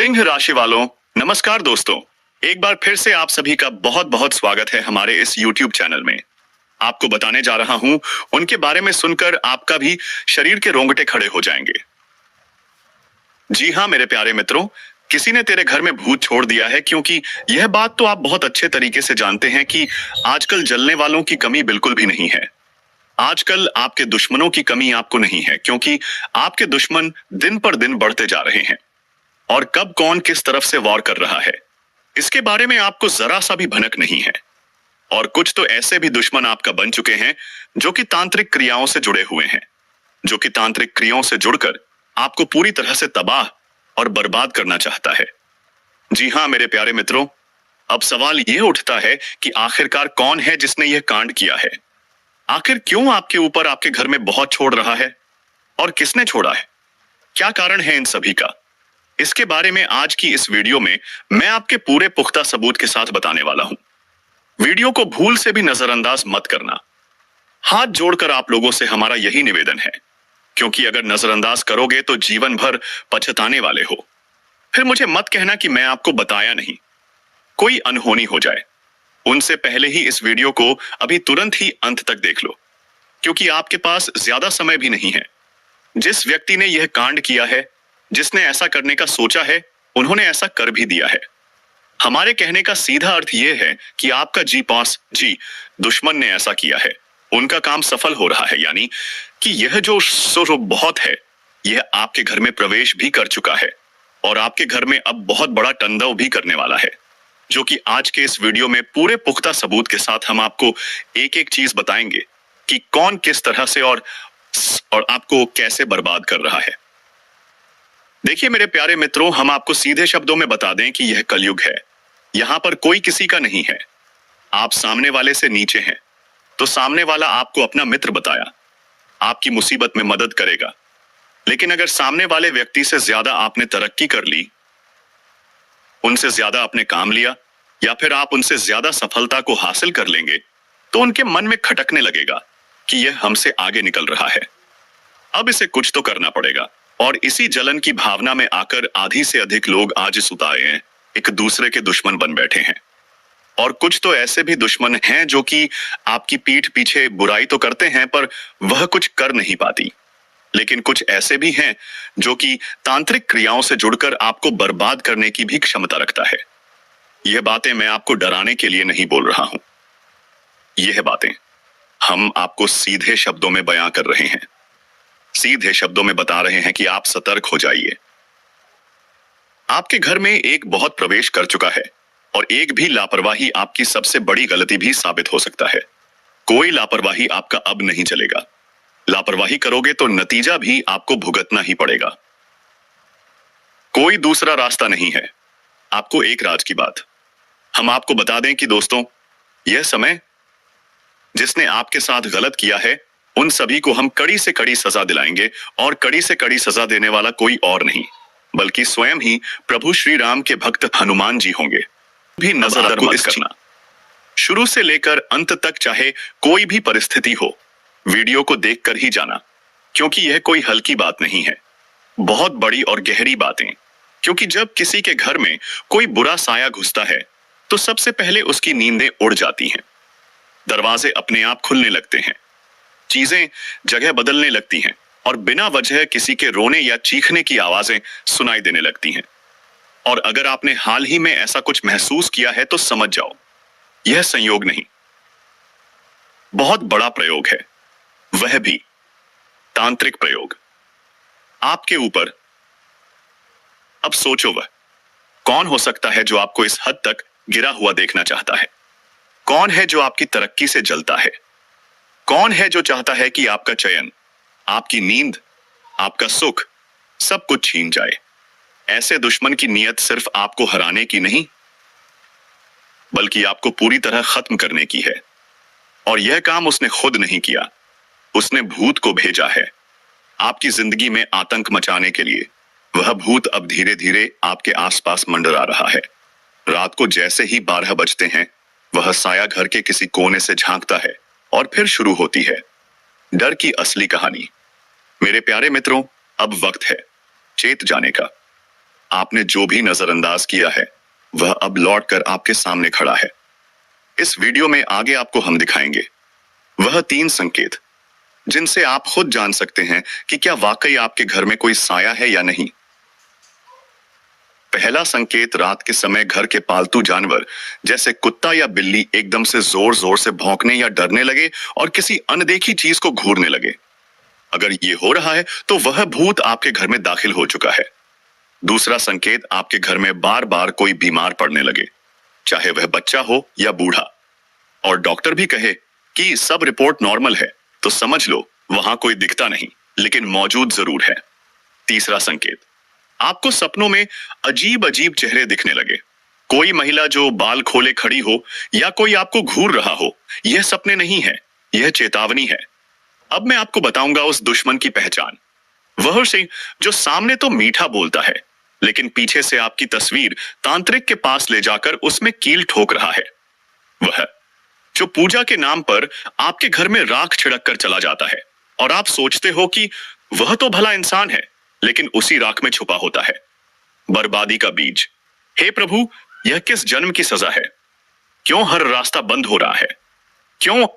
सिंह राशि वालों, नमस्कार दोस्तों। एक बार फिर से आप सभी का बहुत बहुत स्वागत है हमारे इस YouTube चैनल में। आपको बताने जा रहा हूं उनके बारे में सुनकर आपका भी शरीर के रोंगटे खड़े हो जाएंगे। जी हां मेरे प्यारे मित्रों, किसी ने तेरे घर में भूत छोड़ दिया है, क्योंकि यह बात तो आप बहुत अच्छे तरीके से जानते हैं कि आजकल जलने वालों की कमी बिल्कुल भी नहीं है। आजकल आपके दुश्मनों की कमी आपको नहीं है, क्योंकि आपके दुश्मन दिन पर दिन बढ़ते जा रहे हैं। और कब कौन किस तरफ से वॉर कर रहा है, इसके बारे में आपको जरा सा भी भनक नहीं है। और कुछ तो ऐसे भी दुश्मन आपका बन चुके हैं जो कि तांत्रिक क्रियाओं से जुड़े हुए हैं, जो कि तांत्रिक क्रियाओं से जुड़कर आपको पूरी तरह से तबाह और बर्बाद करना चाहता है। जी हां मेरे प्यारे मित्रों, अब सवाल यह उठता है कि आखिरकार कौन है जिसने यह कांड किया है। आखिर क्यों आपके ऊपर आपके घर में बहुत छोड़ रहा है, और किसने छोड़ा है, क्या कारण है इन सभी का। इसके बारे में आज की इस वीडियो में मैं आपके पूरे पुख्ता सबूत के साथ बताने वाला हूं। वीडियो को भूल से भी नजरअंदाज मत करना। हाथ जोड़कर आप लोगों से हमारा यही निवेदन है, क्योंकि अगर नजरअंदाज करोगे तो जीवन भर पछताने वाले हो। फिर मुझे मत कहना कि मैं आपको बताया नहीं, कोई अनहोनी हो जाए। उनसे पहले ही इस वीडियो को अभी तुरंत ही अंत तक देख लो, क्योंकि आपके पास ज्यादा समय भी नहीं है। जिस व्यक्ति ने यह कांड किया है, जिसने ऐसा करने का सोचा है, उन्होंने ऐसा कर भी दिया है। हमारे कहने का सीधा अर्थ यह है कि आपका जी दुश्मन ने ऐसा किया है, उनका काम सफल हो रहा है। यानी कि यह जो सुर बहुत है, यह आपके घर में प्रवेश भी कर चुका है और आपके घर में अब बहुत बड़ा तांडव भी करने वाला है, जो कि आज के इस वीडियो में पूरे पुख्ता सबूत के साथ हम आपको एक एक चीज बताएंगे कि कौन किस तरह से और आपको कैसे बर्बाद कर रहा है। देखिए मेरे प्यारे मित्रों, हम आपको सीधे शब्दों में बता दें कि यह कलयुग है। यहां पर कोई किसी का नहीं है। आप सामने वाले से नीचे हैं तो सामने वाला आपको अपना मित्र बताया, आपकी मुसीबत में मदद करेगा। लेकिन अगर सामने वाले व्यक्ति से ज्यादा आपने तरक्की कर ली, उनसे ज्यादा आपने काम लिया, या फिर आप उनसे ज्यादा सफलता को हासिल कर लेंगे, तो उनके मन में खटकने लगेगा कि यह हमसे आगे निकल रहा है, अब इसे कुछ तो करना पड़ेगा। और इसी जलन की भावना में आकर आधी से अधिक लोग आज सुताए हैं, एक दूसरे के दुश्मन बन बैठे हैं। और कुछ तो ऐसे भी दुश्मन हैं जो कि आपकी पीठ पीछे बुराई तो करते हैं, पर वह कुछ कर नहीं पाती। लेकिन कुछ ऐसे भी हैं जो कि तांत्रिक क्रियाओं से जुड़कर आपको बर्बाद करने की भी क्षमता रखता है। यह बातें मैं आपको डराने के लिए नहीं बोल रहा हूं, यह बातें हम आपको सीधे शब्दों में बयां कर रहे हैं। सीधे शब्दों में बता रहे हैं कि आप सतर्क हो जाइए। आपके घर में एक बहुत प्रवेश कर चुका है, और एक भी लापरवाही आपकी सबसे बड़ी गलती भी साबित हो सकता है। कोई लापरवाही आपका अब नहीं चलेगा। लापरवाही करोगे तो नतीजा भी आपको भुगतना ही पड़ेगा। कोई दूसरा रास्ता नहीं है। आपको एक राज की बात हम आपको बता दें कि दोस्तों, यह समय जिसने आपके साथ गलत किया है, उन सभी को हम कड़ी से कड़ी सजा दिलाएंगे। और कड़ी से कड़ी सजा देने वाला कोई और नहीं बल्कि स्वयं ही प्रभु श्री राम के भक्त हनुमान जी होंगे। भी नजर मत करना। शुरू से लेकर अंत तक चाहे कोई भी परिस्थिति हो, वीडियो को देखकर ही जाना, क्योंकि यह कोई हल्की बात नहीं है, बहुत बड़ी और गहरी बातें। क्योंकि जब किसी के घर में कोई बुरा साया घुसता है तो सबसे पहले उसकी नींदें उड़ जाती हैं, दरवाजे अपने आप खुलने लगते हैं, चीजें जगह बदलने लगती हैं, और बिना वजह किसी के रोने या चीखने की आवाजें सुनाई देने लगती हैं। और अगर आपने हाल ही में ऐसा कुछ महसूस किया है तो समझ जाओ, यह संयोग नहीं, बहुत बड़ा प्रयोग है, वह भी तांत्रिक प्रयोग आपके ऊपर। अब सोचो, वह कौन हो सकता है जो आपको इस हद तक गिरा हुआ देखना चाहता है? कौन है जो आपकी तरक्की से जलता है? कौन है जो चाहता है कि आपका चयन, आपकी नींद, आपका सुख सब कुछ छीन जाए? ऐसे दुश्मन की नीयत सिर्फ आपको हराने की नहीं, बल्कि आपको पूरी तरह खत्म करने की है। और यह काम उसने खुद नहीं किया, उसने भूत को भेजा है आपकी जिंदगी में आतंक मचाने के लिए। वह भूत अब धीरे धीरे आपके आसपास मंडरा रहा है। रात को जैसे ही 12 बजते हैं, वह साया घर के किसी कोने से झांकता है और फिर शुरू होती है डर की असली कहानी। मेरे प्यारे मित्रों, अब वक्त है चेत जाने का। आपने जो भी नजरअंदाज किया है वह अब लौट कर आपके सामने खड़ा है। इस वीडियो में आगे आपको हम दिखाएंगे वह 3 संकेत जिनसे आप खुद जान सकते हैं कि क्या वाकई आपके घर में कोई साया है या नहीं। पहला संकेत, रात के समय घर के पालतू जानवर जैसे कुत्ता या बिल्ली एकदम से जोर जोर से भौंकने या डरने लगे और किसी अनदेखी चीज को घूरने लगे। अगर ये हो रहा है तो वह भूत आपके घर में दाखिल हो चुका है। दूसरा संकेत, आपके घर में बार बार कोई बीमार पड़ने लगे, चाहे वह बच्चा हो या बूढ़ा, और डॉक्टर भी कहे कि सब रिपोर्ट नॉर्मल है, तो समझ लो वहां कोई दिखता नहीं लेकिन मौजूद जरूर है। तीसरा संकेत, आपको सपनों में अजीब अजीब चेहरे दिखने लगे, कोई महिला जो बाल खोले खड़ी हो या कोई आपको घूर रहा हो। यह सपने नहीं है, यह चेतावनी है। अब मैं आपको बताऊंगा उस दुश्मन की पहचान, वह सिंह जो सामने तो मीठा बोलता है लेकिन पीछे से आपकी तस्वीर तांत्रिक के पास ले जाकर उसमें कील ठोक रहा है। वह जो पूजा के नाम पर आपके घर में राख छिड़क कर चला जाता है और आप सोचते हो कि वह तो भला इंसान है, लेकिन उसी राख में छुपा होता है बर्बादी का बीज। हे प्रभु, यह किस जन्म की सजा है? क्यों हर रास्ता बंद हो रहा है? क्यों?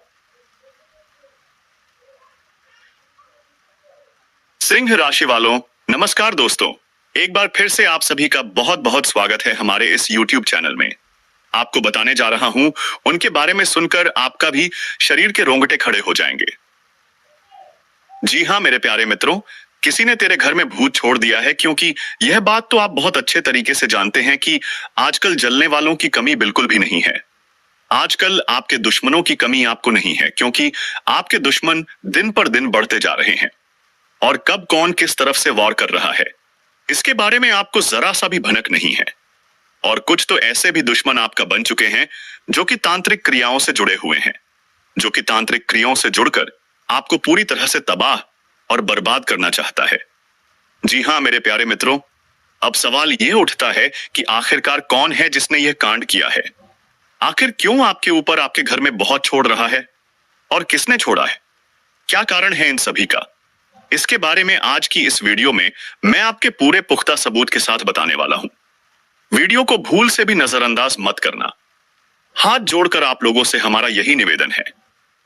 सिंह राशि वालों, नमस्कार दोस्तों, एक बार फिर से आप सभी का बहुत बहुत स्वागत है हमारे इस YouTube चैनल में। आपको बताने जा रहा हूं उनके बारे में सुनकर आपका भी शरीर के रोंगटे खड़े हो जाएंगे। जी हां मेरे प्यारे मित्रों, किसी ने तेरे घर में भूत छोड़ दिया है, क्योंकि यह बात तो आप बहुत अच्छे तरीके से जानते हैं कि आजकल जलने वालों की कमी बिल्कुल भी नहीं है। आजकल आपके दुश्मनों की कमी आपको नहीं है, क्योंकि आपके दुश्मन दिन पर दिन बढ़ते जा रहे हैं और कब कौन किस तरफ से वॉर कर रहा है इसके बारे में आपको जरा सा भी भनक नहीं है। और कुछ तो ऐसे भी दुश्मन आपका बन चुके हैं जो कि तांत्रिक क्रियाओं से जुड़े हुए हैं, जो कि तांत्रिक क्रियाओं से जुड़कर आपको पूरी तरह से तबाह और बर्बाद करना चाहता है। जी हां मेरे प्यारे मित्रों, अब सवाल यह उठता है कि आखिरकार कौन है जिसने यह कांड किया है? आखिर क्यों आपके ऊपर आपके घर में बहुत छोड़ रहा है और किसने छोड़ा है? क्या कारण है इन सभी का? इसके बारे में आज की इस वीडियो में मैं आपके पूरे पुख्ता सबूत के साथ बताने वाला हूं। वीडियो को भूल से भी नजरअंदाज मत करना। हाथ जोड़कर आप लोगों से हमारा यही निवेदन है,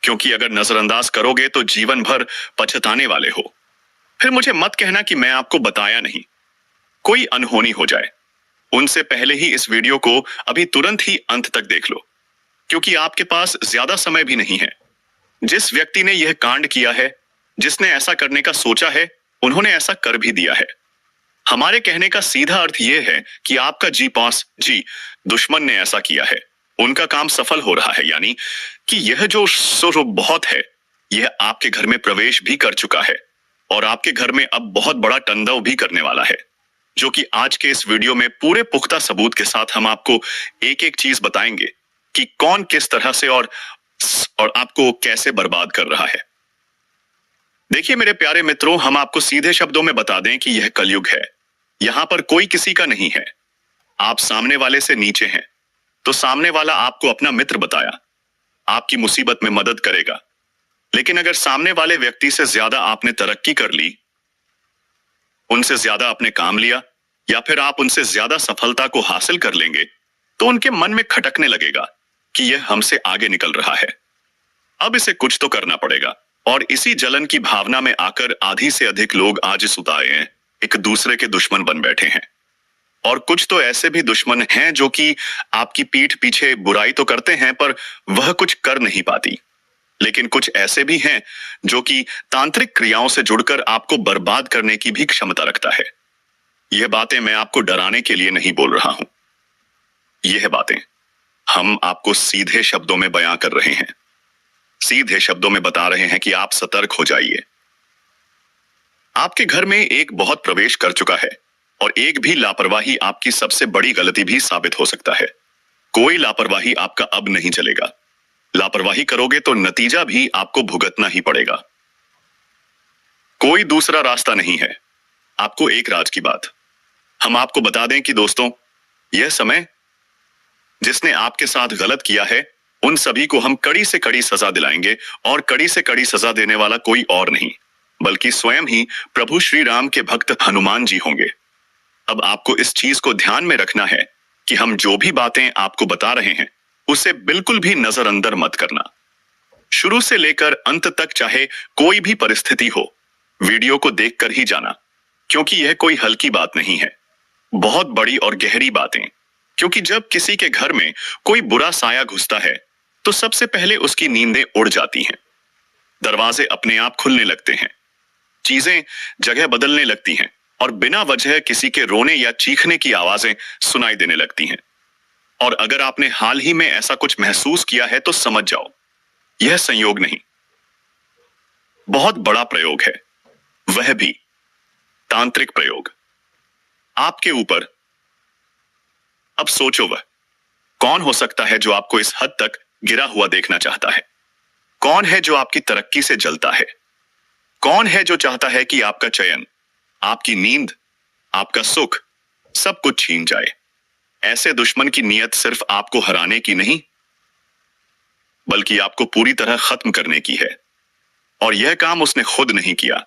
क्योंकि अगर नजरअंदाज करोगे तो जीवन भर पछताने वाले हो। फिर मुझे मत कहना कि मैं आपको बताया नहीं, कोई अनहोनी हो जाए। उनसे पहले ही इस वीडियो को अभी तुरंत ही अंत तक देख लो, क्योंकि आपके पास ज्यादा समय भी नहीं है। जिस व्यक्ति ने यह कांड किया है, जिसने ऐसा करने का सोचा है, उन्होंने ऐसा कर भी दिया है। हमारे कहने का सीधा अर्थ यह है कि आपका जी दुश्मन ने ऐसा किया है, उनका काम सफल हो रहा है, यानी कि यह जो सुर बहुत है, यह आपके घर में प्रवेश भी कर चुका है और आपके घर में अब बहुत बड़ा तांडव भी करने वाला है, जो कि आज के इस वीडियो में पूरे पुख्ता सबूत के साथ हम आपको एक एक चीज बताएंगे कि कौन किस तरह से और आपको कैसे बर्बाद कर रहा है। देखिए मेरे प्यारे मित्रों, हम आपको सीधे शब्दों में बता दें कि यह कलयुग है। यहां पर कोई किसी का नहीं है। आप सामने वाले से नीचे हैं तो सामने वाला आपको अपना मित्र बताया, आपकी मुसीबत में मदद करेगा। लेकिन अगर सामने वाले व्यक्ति से ज्यादा आपने तरक्की कर ली, उनसे ज्यादा आपने काम लिया, या फिर आप उनसे ज्यादा सफलता को हासिल कर लेंगे, तो उनके मन में खटकने लगेगा कि यह हमसे आगे निकल रहा है, अब इसे कुछ तो करना पड़ेगा। और इसी जलन की भावना में आकर आधी से अधिक लोग आज सुताए हैं, एक दूसरे के दुश्मन बन बैठे हैं। और कुछ तो ऐसे भी दुश्मन हैं जो कि आपकी पीठ पीछे बुराई तो करते हैं पर वह कुछ कर नहीं पाती। लेकिन कुछ ऐसे भी हैं जो कि तांत्रिक क्रियाओं से जुड़कर आपको बर्बाद करने की भी क्षमता रखता है। यह बातें मैं आपको डराने के लिए नहीं बोल रहा हूं, यह बातें हम आपको सीधे शब्दों में बयां कर रहे हैं। सीधे शब्दों में बता रहे हैं कि आप सतर्क हो जाइए। आपके घर में एक बहुत प्रवेश कर चुका है और एक भी लापरवाही आपकी सबसे बड़ी गलती भी साबित हो सकता है। कोई लापरवाही आपका अब नहीं चलेगा। लापरवाही करोगे तो नतीजा भी आपको भुगतना ही पड़ेगा। कोई दूसरा रास्ता नहीं है। आपको एक राज की बात हम आपको बता दें कि दोस्तों, यह समय जिसने आपके साथ गलत किया है, उन सभी को हम कड़ी से कड़ी सजा दिलाएंगे, और कड़ी से कड़ी सजा देने वाला कोई और नहीं बल्कि स्वयं ही प्रभु श्री राम के भक्त हनुमान जी होंगे। अब आपको इस चीज को ध्यान में रखना है कि हम जो भी बातें आपको बता रहे हैं उसे बिल्कुल भी नजरअंदर मत करना। शुरू से लेकर अंत तक चाहे कोई भी परिस्थिति हो, वीडियो को देखकर ही जाना, क्योंकि यह कोई हल्की बात नहीं है, बहुत बड़ी और गहरी बातें। क्योंकि जब किसी के घर में कोई बुरा साया घुसता है तो सबसे पहले उसकी नींदें उड़ जाती हैं, दरवाजे अपने आप खुलने लगते हैं, चीजें जगह बदलने लगती हैं और बिना वजह किसी के रोने या चीखने की आवाजें सुनाई देने लगती हैं। और अगर आपने हाल ही में ऐसा कुछ महसूस किया है तो समझ जाओ, यह संयोग नहीं, बहुत बड़ा प्रयोग है, वह भी तांत्रिक प्रयोग आपके ऊपर। अब सोचो, वह कौन हो सकता है जो आपको इस हद तक गिरा हुआ देखना चाहता है? कौन है जो आपकी तरक्की से जलता है? कौन है जो चाहता है कि आपका चयन, आपकी नींद, आपका सुख सब कुछ छीन जाए? ऐसे दुश्मन की नीयत सिर्फ आपको हराने की नहीं, बल्कि आपको पूरी तरह खत्म करने की है। और यह काम उसने खुद नहीं किया,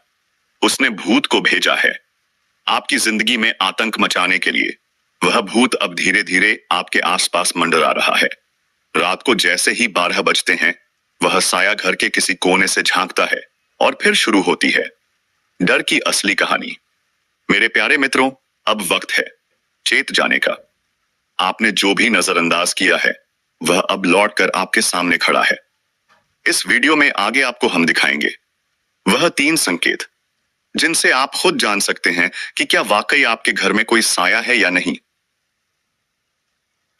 उसने भूत को भेजा है आपकी जिंदगी में आतंक मचाने के लिए। वह भूत अब धीरे धीरे आपके आसपास मंडरा रहा है। रात को जैसे ही 12 बजते हैं, वह साया घर के किसी कोने से झांकता है और फिर शुरू होती है डर की असली कहानी। मेरे प्यारे मित्रों, अब वक्त है चेत जाने का। आपने जो भी नजरअंदाज किया है वह अब लौटकर आपके सामने खड़ा है। इस वीडियो में आगे आपको हम दिखाएंगे वह 3 संकेत जिनसे आप खुद जान सकते हैं कि क्या वाकई आपके घर में कोई साया है या नहीं।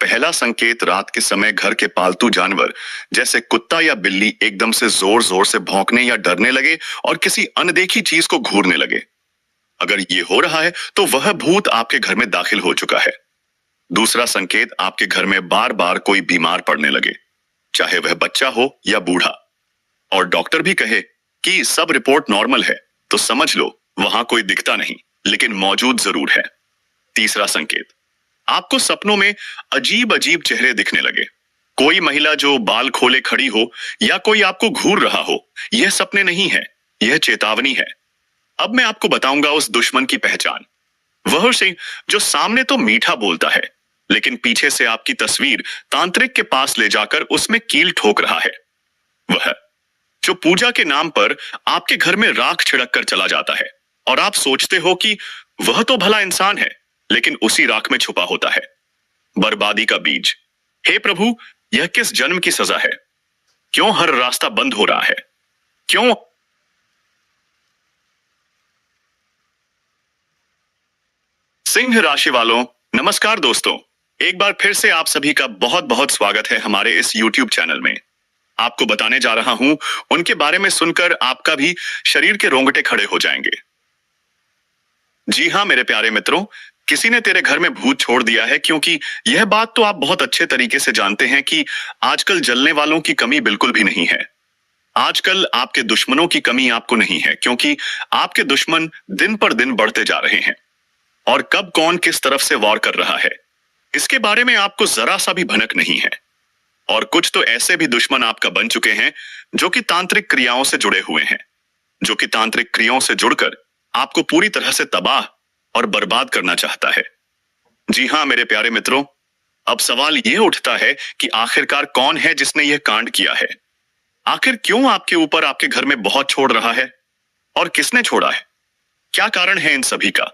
पहला संकेत, रात के समय घर के पालतू जानवर जैसे कुत्ता या बिल्ली एकदम से जोर जोर से भौंकने या डरने लगे और किसी अनदेखी चीज को घूरने लगे। अगर ये हो रहा है तो वह भूत आपके घर में दाखिल हो चुका है। दूसरा संकेत, आपके घर में बार बार कोई बीमार पड़ने लगे, चाहे वह बच्चा हो या बूढ़ा, और डॉक्टर भी कहे कि सब रिपोर्ट नॉर्मल है, तो समझ लो वहां कोई दिखता नहीं लेकिन मौजूद जरूर है। तीसरा संकेत, आपको सपनों में अजीब अजीब चेहरे दिखने लगे, कोई महिला जो बाल खोले खड़ी हो या कोई आपको घूर रहा हो। यह सपने नहीं है, यह चेतावनी है। अब मैं आपको बताऊंगा उस दुश्मन की पहचान, वह सिंह जो सामने तो मीठा बोलता है लेकिन पीछे से आपकी तस्वीर तांत्रिक के पास ले जाकर उसमें कील ठोक रहा है। वह जो पूजा के नाम पर आपके घर में राख छिड़क कर चला जाता है और आप सोचते हो कि वह तो भला इंसान है, लेकिन उसी राख में छुपा होता है बर्बादी का बीज। हे प्रभु, यह किस जन्म की सजा है? क्यों हर रास्ता बंद हो रहा है? क्यों? सिंह राशि वालों, नमस्कार दोस्तों, एक बार फिर से आप सभी का बहुत बहुत स्वागत है हमारे इस YouTube चैनल में। आपको बताने जा रहा हूं उनके बारे में सुनकर आपका भी शरीर के रोंगटे खड़े हो जाएंगे। जी हां मेरे प्यारे मित्रों, किसी ने तेरे घर में भूत छोड़ दिया है, क्योंकि यह बात तो आप बहुत अच्छे तरीके से जानते हैं कि आजकल जलने वालों की कमी बिल्कुल भी नहीं है। आजकल आपके दुश्मनों की कमी आपको नहीं है, क्योंकि आपके दुश्मन दिन पर दिन बढ़ते जा रहे हैं और कब कौन किस तरफ से वार कर रहा है इसके बारे में आपको जरा सा भी भनक नहीं है। और कुछ तो ऐसे भी दुश्मन आपका बन चुके हैं जो कि तांत्रिक क्रियाओं से जुड़े हुए हैं, जो कि तांत्रिक क्रियाओं से जुड़कर आपको पूरी तरह से तबाह और बर्बाद करना चाहता है। जी हां मेरे प्यारे मित्रों, अब सवाल यह उठता है कि आखिरकार कौन है जिसने यह कांड किया है? आखिर क्यों आपके ऊपर आपके घर में बहुत छोड़ रहा है और किसने छोड़ा है? क्या कारण है इन सभी का?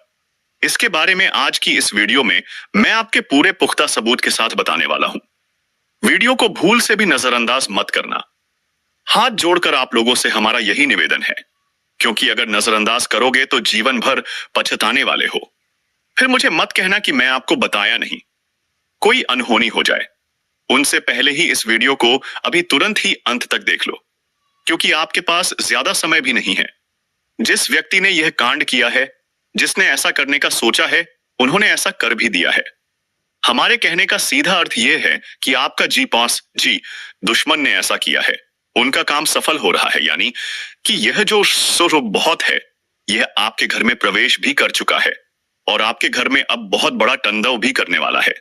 इसके बारे में आज की इस वीडियो में मैं आपके पूरे पुख्ता सबूत के साथ बताने वाला हूं। वीडियो को भूल से भी नजरअंदाज मत करना। हाथ जोड़कर आप लोगों से हमारा यही निवेदन है, क्योंकि अगर नजरअंदाज करोगे तो जीवन भर पछताने वाले हो। फिर मुझे मत कहना कि मैं आपको बताया नहीं, कोई अनहोनी हो जाए। उनसे पहले ही इस वीडियो को अभी तुरंत ही अंत तक देख लो, क्योंकि आपके पास ज्यादा समय भी नहीं है। जिस व्यक्ति ने यह कांड किया है, जिसने ऐसा करने का सोचा है, उन्होंने ऐसा कर भी दिया है। हमारे कहने का सीधा अर्थ यह है कि आपका जी दुश्मन ने ऐसा किया है, उनका काम सफल हो रहा है, यानी कि यह जो बहुत है, यह आपके घर में प्रवेश भी कर चुका है और आपके घर में अब बहुत बड़ा तांडव भी करने वाला है,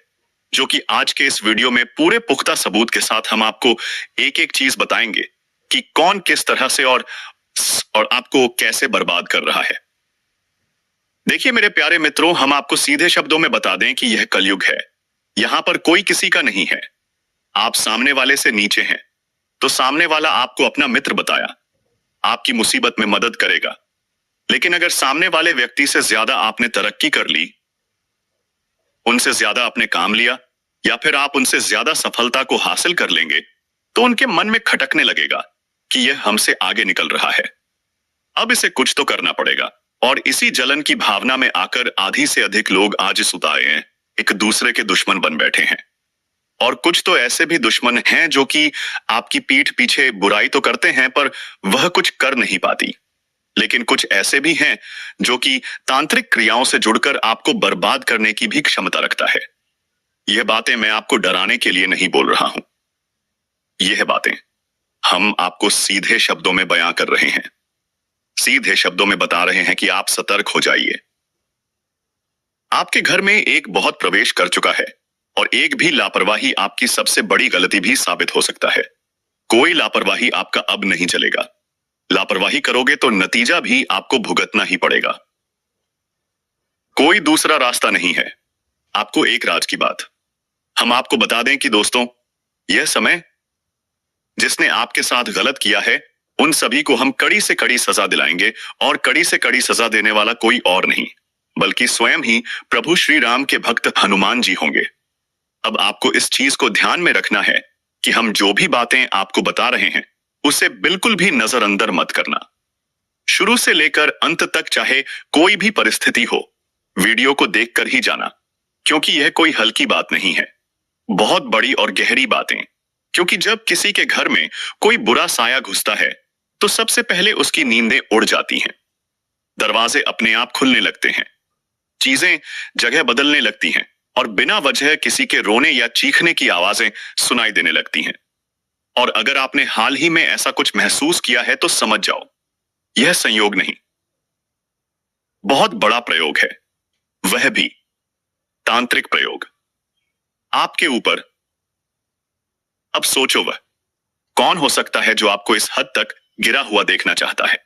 जो कि आज के इस वीडियो में पूरे पुख्ता सबूत के साथ हम आपको एक एक चीज बताएंगे कि कौन किस तरह से और आपको कैसे बर्बाद कर रहा है। देखिए मेरे प्यारे मित्रों, हम आपको सीधे शब्दों में बता दें कि यह कलयुग है। यहाँ पर कोई किसी का नहीं है। आप सामने वाले से नीचे हैं, तो सामने वाला आपको अपना मित्र बताया, आपकी मुसीबत में मदद करेगा। लेकिन अगर सामने वाले व्यक्ति से ज्यादा आपने तरक्की कर ली, उनसे ज्यादा आपने काम लिया, या फिर आप उनसे ज्यादा सफलता को हासिल कर लेंगे, तो उनके मन में खटकने लगेगा कि यह हमसे आगे निकल रहा है। अब इसे कुछ तो करना पड़ेगा। और इसी जलन की भावना में आकर आधी से अधिक लोग आज सुताए हैं, एक दूसरे के दुश्मन बन बैठे हैं। और कुछ तो ऐसे भी दुश्मन हैं जो कि आपकी पीठ पीछे बुराई तो करते हैं, पर वह कुछ कर नहीं पाती। लेकिन कुछ ऐसे भी हैं जो कि तांत्रिक क्रियाओं से जुड़कर आपको बर्बाद करने की भी क्षमता रखता है। यह बातें मैं आपको डराने के लिए नहीं बोल रहा हूं। यह बातें हम आपको सीधे शब्दों में बयां कर रहे हैं। सीधे शब्दों में बता रहे हैं कि आप सतर्क हो जाइए। आपके घर में एक बहुत प्रवेश कर चुका है, और एक भी लापरवाही आपकी सबसे बड़ी गलती भी साबित हो सकता है। कोई लापरवाही आपका अब नहीं चलेगा। लापरवाही करोगे तो नतीजा भी आपको भुगतना ही पड़ेगा। कोई दूसरा रास्ता नहीं है। आपको एक राज की बात हम आपको बता दें कि दोस्तों, यह समय जिसने आपके साथ गलत किया है, उन सभी को हम कड़ी से कड़ी सजा दिलाएंगे। और कड़ी से कड़ी सजा देने वाला कोई और नहीं, बल्कि स्वयं ही प्रभु श्री राम के भक्त हनुमान जी होंगे। अब आपको इस चीज को ध्यान में रखना है कि हम जो भी बातें आपको बता रहे हैं, उसे बिल्कुल भी नजरअंदर मत करना। शुरू से लेकर अंत तक चाहे कोई भी परिस्थिति हो, वीडियो को देखकर ही जाना, क्योंकि यह कोई हल्की बात नहीं है। बहुत बड़ी और गहरी बातें। क्योंकि जब किसी के घर में कोई बुरा साया घुसता है, तो सबसे पहले उसकी नींदें उड़ जाती हैं, दरवाजे अपने आप खुलने लगते हैं, चीजें जगह बदलने लगती हैं, और बिना वजह किसी के रोने या चीखने की आवाजें सुनाई देने लगती हैं। और अगर आपने हाल ही में ऐसा कुछ महसूस किया है, तो समझ जाओ, यह संयोग नहीं, बहुत बड़ा प्रयोग है, वह भी तांत्रिक प्रयोग आपके ऊपर। अब सोचो, वह कौन हो सकता है जो आपको इस हद तक गिरा हुआ देखना चाहता है?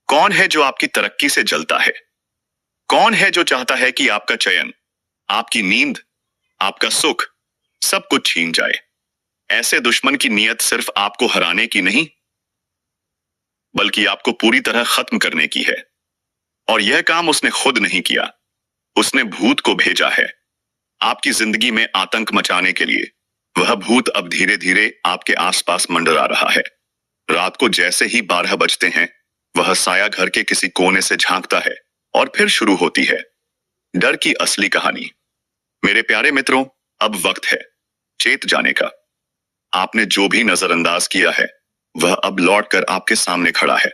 कौन है जो आपकी तरक्की से जलता है? कौन है जो चाहता है कि आपका चयन, आपकी नींद, आपका सुख, सब कुछ छीन जाए? ऐसे दुश्मन की नीयत सिर्फ आपको हराने की नहीं, बल्कि आपको पूरी तरह खत्म करने की है। और यह काम उसने खुद नहीं किया, उसने भूत को भेजा है आपकी जिंदगी में आतंक मचाने के लिए। वह भूत अब धीरे धीरे आपके आसपास मंडरा रहा है। रात को जैसे ही 12 बजते हैं, वह साया घर के किसी कोने से झांकता है, और फिर शुरू होती है डर की असली कहानी। मेरे प्यारे मित्रों, अब वक्त है चेत जाने का। आपने जो भी नजरअंदाज किया है, वह अब लौटकर आपके सामने खड़ा है।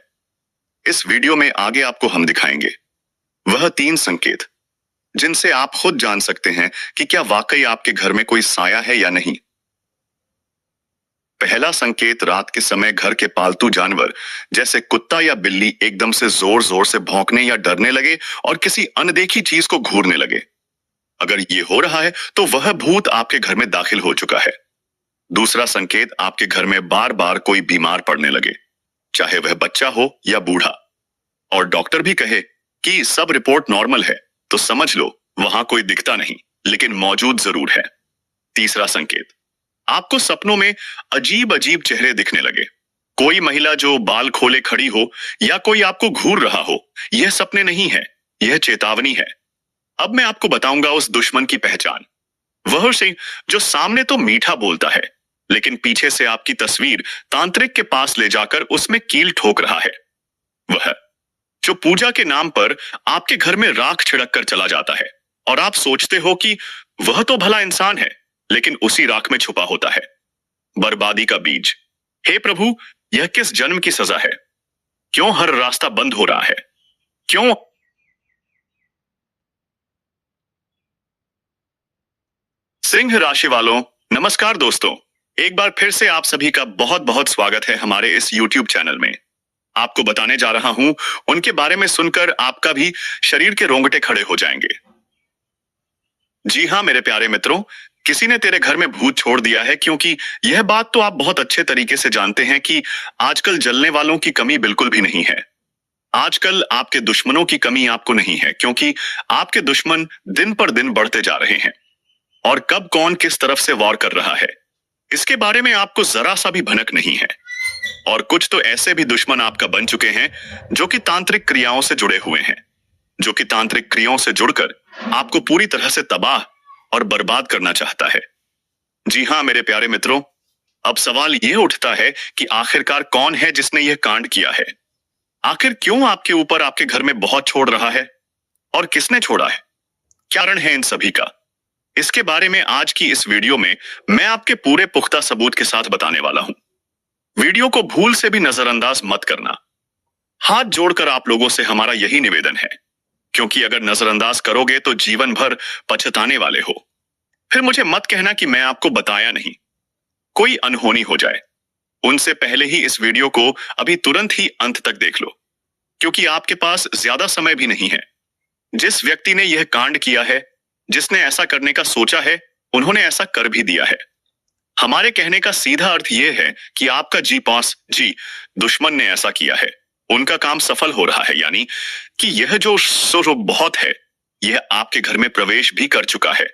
इस वीडियो में आगे आपको हम दिखाएंगे वह 3 संकेत, जिनसे आप खुद जान सकते हैं कि क्या वाकई आपके घर में कोई साया है या नहीं। पहला संकेत, रात के समय घर के पालतू जानवर जैसे कुत्ता या बिल्ली एकदम से जोर जोर से भौंकने या डरने लगे और किसी अनदेखी चीज को घूरने लगे। अगर ये हो रहा है, तो वह भूत आपके घर में दाखिल हो चुका है। दूसरा संकेत, आपके घर में बार बार कोई बीमार पड़ने लगे, चाहे वह बच्चा हो या बूढ़ा, और डॉक्टर भी कहे कि सब रिपोर्ट नॉर्मल है, तो समझ लो वहां कोई दिखता नहीं, लेकिन मौजूद जरूर है। तीसरा संकेत, आपको सपनों में अजीब अजीब चेहरे दिखने लगे। कोई महिला जो बाल खोले खड़ी हो, या कोई आपको घूर रहा हो। यह सपने नहीं है, यह चेतावनी है। अब मैं आपको बताऊंगा उस दुश्मन की पहचान। वह सिंह जो सामने तो मीठा बोलता है, लेकिन पीछे से आपकी तस्वीर तांत्रिक के पास ले जाकर उसमें कील ठोक रहा है। वह जो पूजा के नाम पर आपके घर में राख छिड़क कर चला जाता है, और आप सोचते हो कि वह तो भला इंसान है, लेकिन उसी राख में छुपा होता है बर्बादी का बीज। हे प्रभु, यह किस जन्म की सजा है? क्यों हर रास्ता बंद हो रहा है? क्यों? सिंह राशि वालों, नमस्कार दोस्तों। एक बार फिर से आप सभी का बहुत बहुत स्वागत है हमारे इस YouTube चैनल में। आपको बताने जा रहा हूं, उनके बारे में सुनकर आपका भी शरीर के रोंगटे खड़े हो जाएंगे। जी हां मेरे प्यारे मित्रों, किसी ने तेरे घर में भूत छोड़ दिया है, क्योंकि यह बात तो आप बहुत अच्छे तरीके से जानते हैं कि आजकल जलने वालों की कमी बिल्कुल भी नहीं है। आजकल आपके दुश्मनों की कमी आपको नहीं है, क्योंकि आपके दुश्मन दिन पर दिन बढ़ते जा रहे हैं। और कब कौन किस तरफ से वॉर कर रहा है, इसके बारे में आपको जरा सा भी भनक नहीं है। और कुछ तो ऐसे भी दुश्मन आपका बन चुके हैं जो कि तांत्रिक क्रियाओं से जुड़े हुए हैं, जो कि तांत्रिक क्रियाओं से जुड़कर आपको पूरी तरह से तबाह और बर्बाद करना चाहता है। जी हां मेरे प्यारे मित्रों, अब सवाल यह उठता है कि आखिरकार कौन है जिसने यह कांड किया है। आखिर क्यों आपके ऊपर, आपके घर में बहुत छोड़ रहा है, और किसने छोड़ा है, क्या कारण है इन सभी का। इसके बारे में आज की इस वीडियो में मैं आपके पूरे पुख्ता सबूत के साथ बताने वाला हूं। वीडियो को भूल से भी नजरअंदाज मत करना। हाथ जोड़कर आप लोगों से हमारा यही निवेदन है, क्योंकि अगर नजरअंदाज करोगे तो जीवन भर पछताने वाले हो। फिर मुझे मत कहना कि मैं आपको बताया नहीं, कोई अनहोनी हो जाए। उनसे पहले ही इस वीडियो को अभी तुरंत ही अंत तक देख लो, क्योंकि आपके पास ज्यादा समय भी नहीं है। जिस व्यक्ति ने यह कांड किया है, जिसने ऐसा करने का सोचा है, उन्होंने ऐसा कर भी दिया है। हमारे कहने का सीधा अर्थ यह है कि आपका जी दुश्मन ने ऐसा किया है, उनका काम सफल हो रहा है। यानी कि यह जो बहुत है, यह आपके घर में प्रवेश भी कर चुका है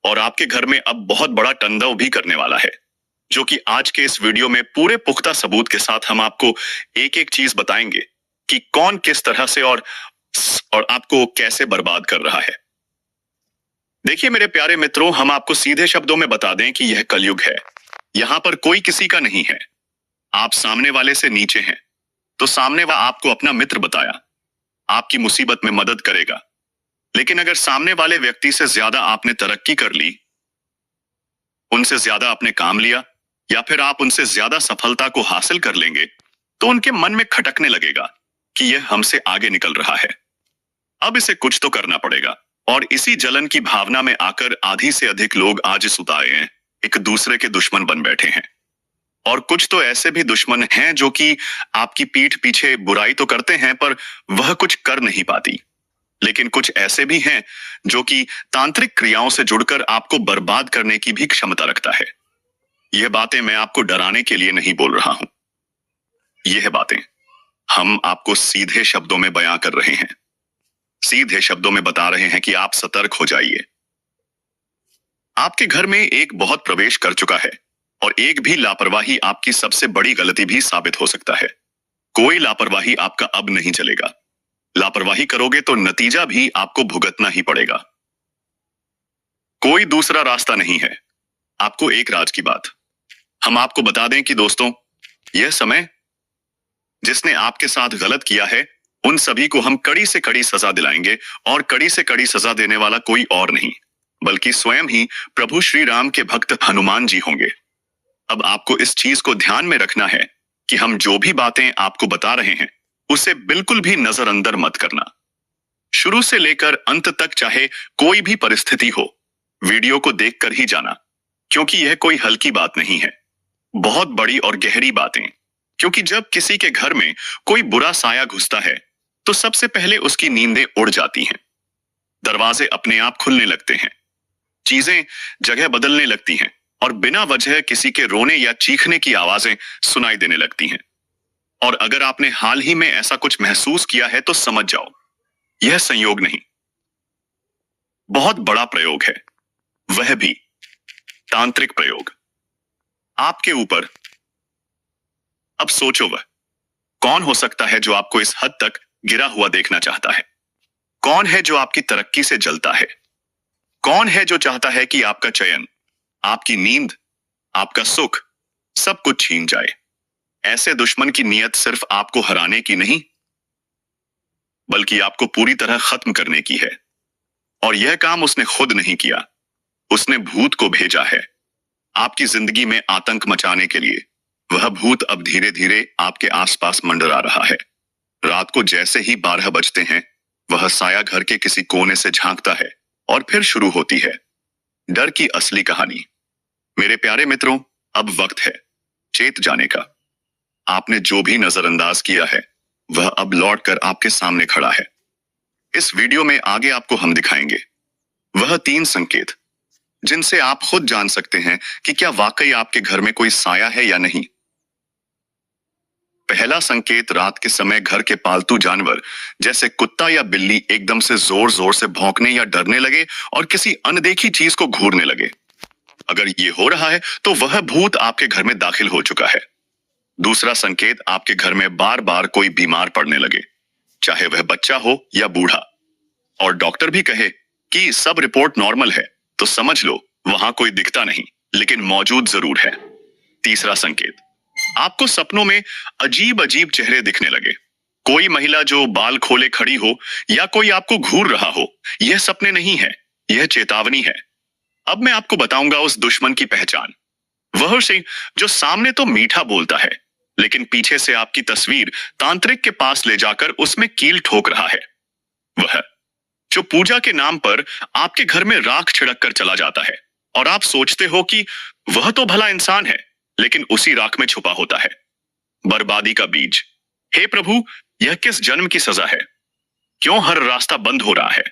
और आपके घर में अब बहुत बड़ा तांडव भी करने वाला है, जो कि आज के इस वीडियो में पूरे पुख्ता सबूत के साथ हम आपको एक एक चीज बताएंगे कि कौन किस तरह से और आपको कैसे बर्बाद कर रहा है। देखिए मेरे प्यारे मित्रों, हम आपको सीधे शब्दों में बता दें कि यह कलयुग है। यहां पर कोई किसी का नहीं है। आप सामने वाले से नीचे हैं तो सामने वाला आपको अपना मित्र बताया, आपकी मुसीबत में मदद करेगा। लेकिन अगर सामने वाले व्यक्ति से ज्यादा आपने तरक्की कर ली, उनसे ज्यादा आपने काम लिया, या फिर आप उनसे ज्यादा सफलता को हासिल कर लेंगे, तो उनके मन में खटकने लगेगा कि यह हमसे आगे निकल रहा है, अब इसे कुछ तो करना पड़ेगा। और इसी जलन की भावना में आकर आधी से अधिक लोग आज इस उतारे हैं, एक दूसरे के दुश्मन बन बैठे हैं। और कुछ तो ऐसे भी दुश्मन हैं जो कि आपकी पीठ पीछे बुराई तो करते हैं, पर वह कुछ कर नहीं पाती। लेकिन कुछ ऐसे भी हैं जो कि तांत्रिक क्रियाओं से जुड़कर आपको बर्बाद करने की भी क्षमता रखता है। यह बातें मैं आपको डराने के लिए नहीं बोल रहा हूं, यह बातें हम आपको सीधे शब्दों में बयां कर रहे हैं। सीधे शब्दों में बता रहे हैं कि आप सतर्क हो जाइए। आपके घर में एक बहुत प्रवेश कर चुका है, और एक भी लापरवाही आपकी सबसे बड़ी गलती भी साबित हो सकता है। कोई लापरवाही आपका अब नहीं चलेगा। लापरवाही करोगे तो नतीजा भी आपको भुगतना ही पड़ेगा। कोई दूसरा रास्ता नहीं है। आपको एक राज की बात हम आपको बता दें कि दोस्तों, यह समय जिसने आपके साथ गलत किया है, उन सभी को हम कड़ी से कड़ी सजा दिलाएंगे, और कड़ी से कड़ी सजा देने वाला कोई और नहीं बल्कि स्वयं ही प्रभु श्री राम के भक्त हनुमान जी होंगे। अब आपको इस चीज को ध्यान में रखना है कि हम जो भी बातें आपको बता रहे हैं, उसे बिल्कुल भी नजरअंदर मत करना। शुरू से लेकर अंत तक चाहे कोई भी परिस्थिति हो, वीडियो को देखकर ही जाना, क्योंकि यह कोई हल्की बात नहीं है, बहुत बड़ी और गहरी बातें। क्योंकि जब किसी के घर में कोई बुरा साया घुसता है, तो सबसे पहले उसकी नींदें उड़ जाती हैं, दरवाजे अपने आप खुलने लगते हैं, चीजें जगह बदलने लगती हैं, और बिना वजह किसी के रोने या चीखने की आवाजें सुनाई देने लगती हैं। और अगर आपने हाल ही में ऐसा कुछ महसूस किया है तो समझ जाओ, यह संयोग नहीं, बहुत बड़ा प्रयोग है, वह भी तांत्रिक प्रयोग आपके ऊपर। अब सोचो, वह कौन हो सकता है जो आपको इस हद तक गिरा हुआ देखना चाहता है? कौन है जो आपकी तरक्की से जलता है? कौन है जो चाहता है कि आपका चयन, आपकी नींद, आपका सुख, सब कुछ छीन जाए? ऐसे दुश्मन की नीयत सिर्फ आपको हराने की नहीं, बल्कि आपको पूरी तरह खत्म करने की है। और यह काम उसने खुद नहीं किया, उसने भूत को भेजा है आपकी जिंदगी में आतंक मचाने के लिए। वह भूत अब धीरे धीरे आपके आसपास मंडरा रहा है। रात को जैसे ही 12 बजते हैं, वह साया घर के किसी कोने से झांकता है, और फिर शुरू होती है डर की असली कहानी। मेरे प्यारे मित्रों, अब वक्त है चेत जाने का। आपने जो भी नजरअंदाज किया है, वह अब लौटकर आपके सामने खड़ा है। इस वीडियो में आगे आपको हम दिखाएंगे वह 3 संकेत, जिनसे आप खुद जान सकते हैं कि क्या वाकई आपके घर में कोई साया है या नहीं। पहला संकेत रात के समय घर के पालतू जानवर जैसे कुत्ता या बिल्ली एकदम से जोर जोर से भौंकने या डरने लगे और किसी अनदेखी चीज को घूरने लगे। अगर ये हो रहा है तो वह भूत आपके घर में दाखिल हो चुका है। दूसरा संकेत आपके घर में बार बार कोई बीमार पड़ने लगे, चाहे वह बच्चा हो या बूढ़ा, और डॉक्टर भी कहे कि सब रिपोर्ट नॉर्मल है, तो समझ लो वहां कोई दिखता नहीं लेकिन मौजूद जरूर है। तीसरा संकेत, आपको सपनों में अजीब अजीब चेहरे दिखने लगे। कोई महिला जो बाल खोले खड़ी हो या कोई आपको घूर रहा हो। यह सपने नहीं है, यह चेतावनी है। अब मैं आपको बताऊंगा उस दुश्मन की पहचान। वह सिंह जो सामने तो मीठा बोलता है लेकिन पीछे से आपकी तस्वीर तांत्रिक के पास ले जाकर उसमें कील ठोक रहा है। वह जो पूजा के नाम पर आपके घर में राख छिड़क कर चला जाता है और आप सोचते हो कि वह तो भला इंसान है, लेकिन उसी राख में छुपा होता है बर्बादी का बीज। हे प्रभु, यह किस जन्म की सजा है? क्यों हर रास्ता बंद हो रहा है?